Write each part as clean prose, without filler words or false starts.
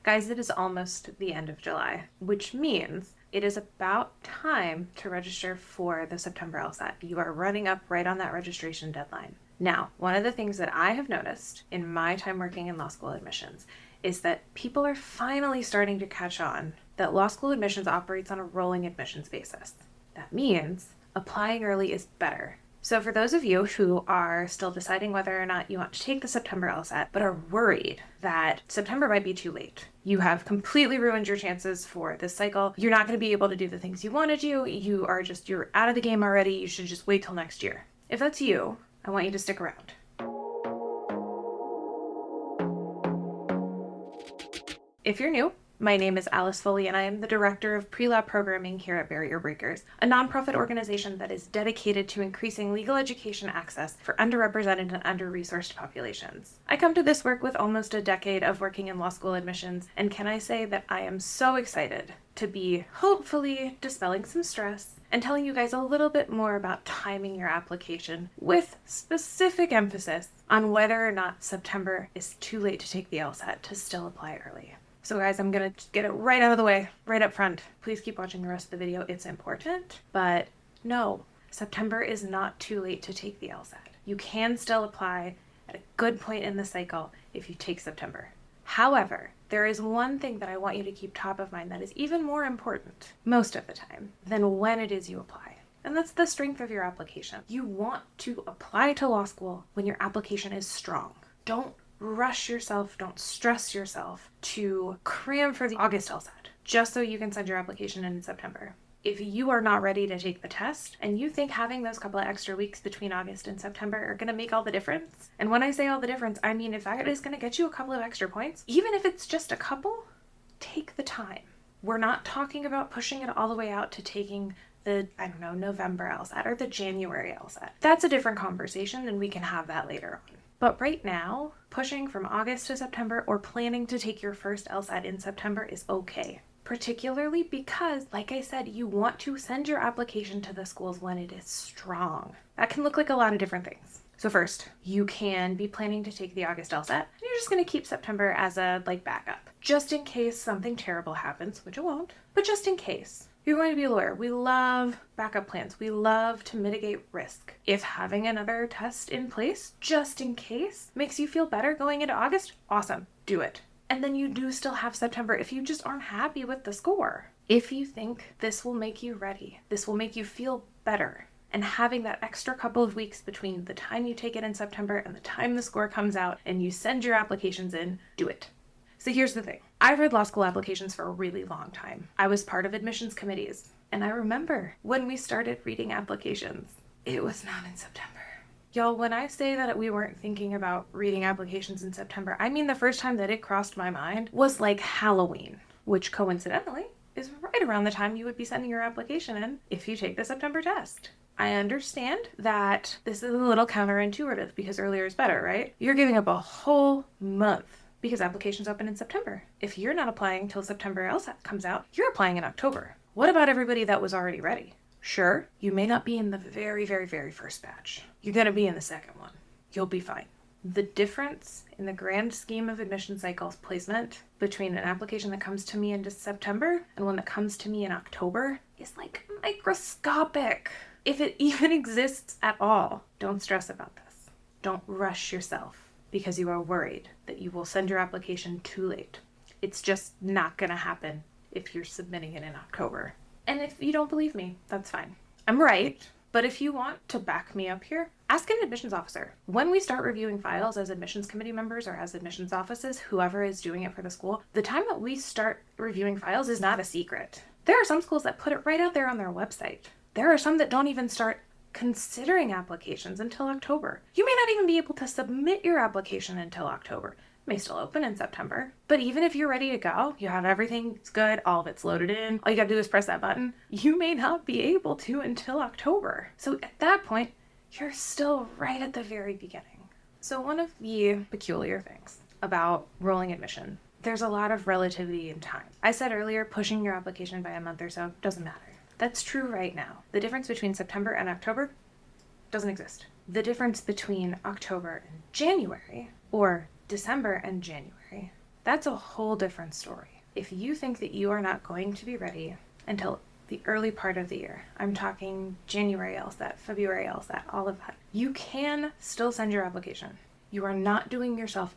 Guys, it is almost the end of July, which means it is about time to register for the September LSAT. You are running up right on that registration deadline. Now, one of the things that I have noticed in my time working in law school admissions is that people are finally starting to catch on that law school admissions operates on a rolling admissions basis. That means applying early is better. So for those of you who are still deciding whether or not you want to take the September LSAT, but are worried that September might be too late, you have completely ruined your chances for this cycle. You're not going to be able to do the things you want to do. You're out of the game already. You should just wait till next year. If that's you, I want you to stick around. If you're new, my name is Alice Foley, and I am the Director of Pre-Law Programming here at Barrier Breakers, a nonprofit organization that is dedicated to increasing legal education access for underrepresented and under-resourced populations. I come to this work with almost a decade of working in law school admissions, and can I say that I am so excited to be hopefully dispelling some stress and telling you guys a little bit more about timing your application with specific emphasis on whether or not September is too late to take the LSAT to still apply early. So guys, I'm going to get it right out of the way, right up front. Please keep watching the rest of the video. It's important. But no, September is not too late to take the LSAT. You can still apply at a good point in the cycle if you take September. However, there is one thing that I want you to keep top of mind that is even more important, most of the time, than when it is you apply. And that's the strength of your application. You want to apply to law school when your application is strong. Don't rush yourself, don't stress yourself to cram for the August LSAT just so you can send your application in September. If you are not ready to take the test and you think having those couple of extra weeks between August and September are going to make all the difference, and when I say all the difference, I mean if that is going to get you a couple of extra points, even if it's just a couple, take the time. We're not talking about pushing it all the way out to taking the, November LSAT or the January LSAT. That's a different conversation, and we can have that later on. But right now, pushing from August to September or planning to take your first LSAT in September is okay. Particularly because, like I said, you want to send your application to the schools when it is strong. That can look like a lot of different things. So first, you can be planning to take the August LSAT, and you're just going to keep September as a backup. Just in case something terrible happens, which it won't, but just in case. You're going to be a lawyer. We love backup plans. We love to mitigate risk. If having another test in place, just in case, makes you feel better going into August, awesome, do it. And then you do still have September if you just aren't happy with the score. If you think this will make you ready, this will make you feel better, and having that extra couple of weeks between the time you take it in September and the time the score comes out and you send your applications in, do it. So here's the thing. I've read law school applications for a really long time. I was part of admissions committees, and I remember when we started reading applications, it was not in September. Y'all, when I say that we weren't thinking about reading applications in September, I mean the first time that it crossed my mind was like Halloween, which coincidentally is right around the time you would be sending your application in if you take the September test. I understand that this is a little counterintuitive because earlier is better, right? You're giving up a whole month because applications open in September. If you're not applying till September LSAT comes out, you're applying in October. What about everybody that was already ready? Sure, you may not be in the very, very, very first batch. You're going to be in the second one. You'll be fine. The difference in the grand scheme of admission cycles placement between an application that comes to me in September and one that comes to me in October is like microscopic. If it even exists at all, don't stress about this. Don't rush yourself because you are worried that you will send your application too late. It's just not going to happen if you're submitting it in October. And if you don't believe me, that's fine. I'm right, but if you want to back me up here, ask an admissions officer. When we start reviewing files as admissions committee members or as admissions offices, whoever is doing it for the school, the time that we start reviewing files is not a secret. There are some schools that put it right out there on their website. There are some that don't even start considering applications until October. You may not even be able to submit your application until October. It may still open in September. But even if you're ready to go, you have everything, it's good, all of it's loaded in, all you gotta do is press that button, you may not be able to until October. So at that point, you're still right at the very beginning. So one of the peculiar things about rolling admission, there's a lot of relativity in time. I said earlier, pushing your application by a month or so doesn't matter. That's true right now. The difference between September and October doesn't exist. The difference between October and January, or December and January, That's a whole different story. If you think that you are not going to be ready until the early part of the year, I'm talking January LSAT, February LSAT, all of that, you can still send your application. You are not doing yourself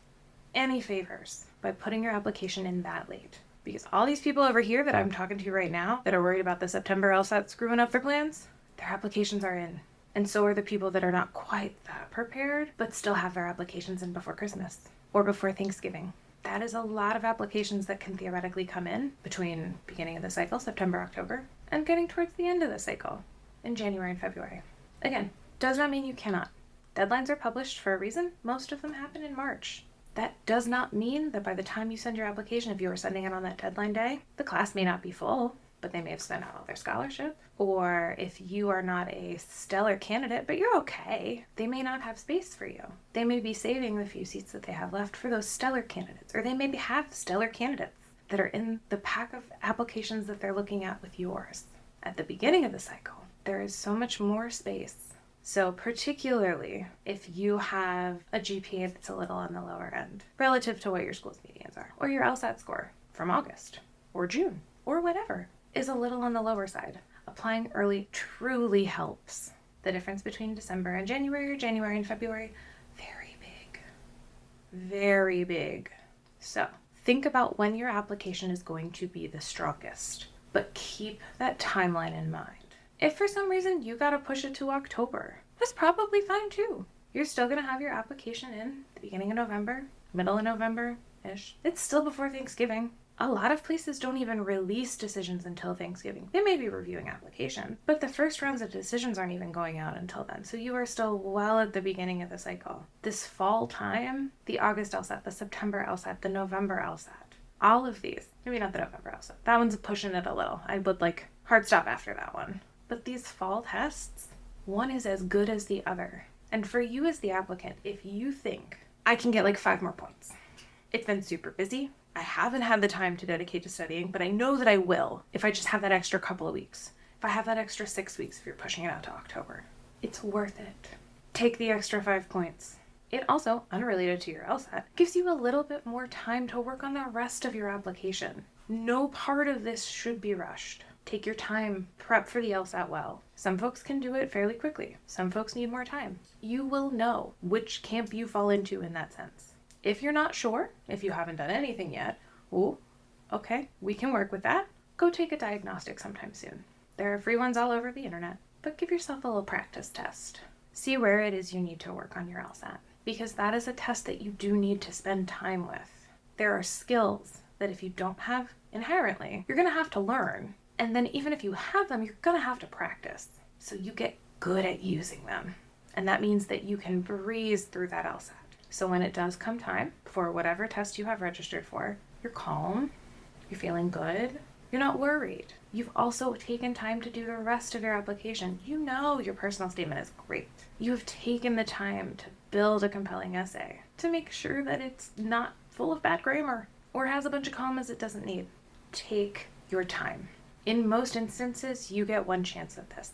any favors by putting your application in that late. Because all these people over here that I'm talking to right now that are worried about the September LSAT screwing up their plans, their applications are in. And so are the people that are not quite that prepared, but still have their applications in before Christmas or before Thanksgiving. That is a lot of applications that can theoretically come in between beginning of the cycle, September, October, and getting towards the end of the cycle in January and February. Again, does not mean you cannot. Deadlines are published for a reason. Most of them happen in March. That does not mean that by the time you send your application, if you are sending it on that deadline day, the class may not be full, but they may have spent out all their scholarship. Or if you are not a stellar candidate, but you're okay, they may not have space for you. They may be saving the few seats that they have left for those stellar candidates, or they maybe have stellar candidates that are in the pack of applications that they're looking at with yours. At the beginning of the cycle, there is so much more space. So particularly if you have a GPA that's a little on the lower end relative to what your school's medians are, or your LSAT score from August or June or whatever is a little on the lower side, applying early truly helps. The difference between December and January or January and February, very big. Very big. So think about when your application is going to be the strongest, but keep that timeline in mind. If for some reason you gotta push it to October, that's probably fine too. You're still gonna have your application in the beginning of November, middle of November-ish. It's still before Thanksgiving. A lot of places don't even release decisions until Thanksgiving. They may be reviewing applications, but the first rounds of decisions aren't even going out until then. So you are still well at the beginning of the cycle. This fall time, the August LSAT, the September LSAT, the November LSAT, all of these, maybe not the November LSAT. That one's pushing it a little. I would hard stop after that one. But these fall tests, one is as good as the other. And for you as the applicant, if you think, I can get 5 more points. It's been super busy. I haven't had the time to dedicate to studying, but I know that I will if I just have that extra couple of weeks. If I have that extra 6 weeks, if you're pushing it out to October. It's worth it. Take the extra 5 points. It also, unrelated to your LSAT, gives you a little bit more time to work on the rest of your application. No part of this should be rushed. Take your time, prep for the LSAT well. Some folks can do it fairly quickly. Some folks need more time. You will know which camp you fall into in that sense. If you're not sure, if you haven't done anything yet, okay, we can work with that. Go take a diagnostic sometime soon. There are free ones all over the internet, but give yourself a little practice test. See where it is you need to work on your LSAT, because that is a test that you do need to spend time with. There are skills that if you don't have inherently, you're going to have to learn. And then even if you have them, you're gonna have to practice. So you get good at using them. And that means that you can breeze through that LSAT. So when it does come time for whatever test you have registered for, you're calm, you're feeling good, you're not worried. You've also taken time to do the rest of your application. You know your personal statement is great. You have taken the time to build a compelling essay to make sure that it's not full of bad grammar or has a bunch of commas it doesn't need. Take your time. In most instances, you get one chance at this.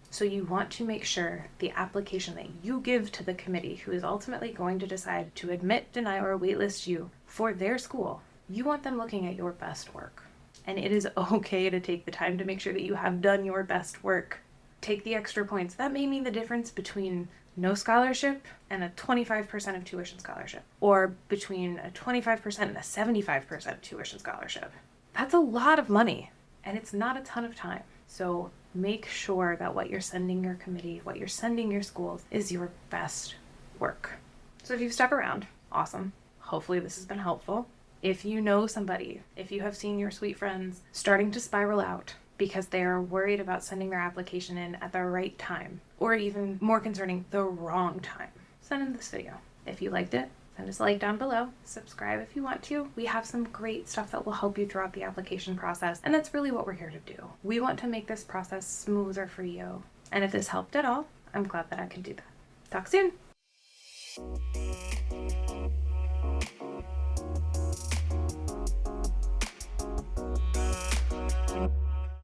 So you want to make sure the application that you give to the committee, who is ultimately going to decide to admit, deny, or waitlist you for their school, you want them looking at your best work. And it is okay to take the time to make sure that you have done your best work. Take the extra points. That may mean the difference between no scholarship and a 25% of tuition scholarship, or between a 25% and a 75% tuition scholarship. That's a lot of money. And it's not a ton of time. So make sure that what you're sending your committee, what you're sending your schools, is your best work. So if you've stuck around, awesome. Hopefully this has been helpful. If you know somebody, if you have seen your sweet friends starting to spiral out because they are worried about sending their application in at the right time, or even more concerning, the wrong time, send in this video. If you liked it, send us a like down below. Subscribe if you want to. We have some great stuff that will help you throughout the application process, and that's really what we're here to do. We want to make this process smoother for you. And if this helped at all, I'm glad that I could do that. Talk soon.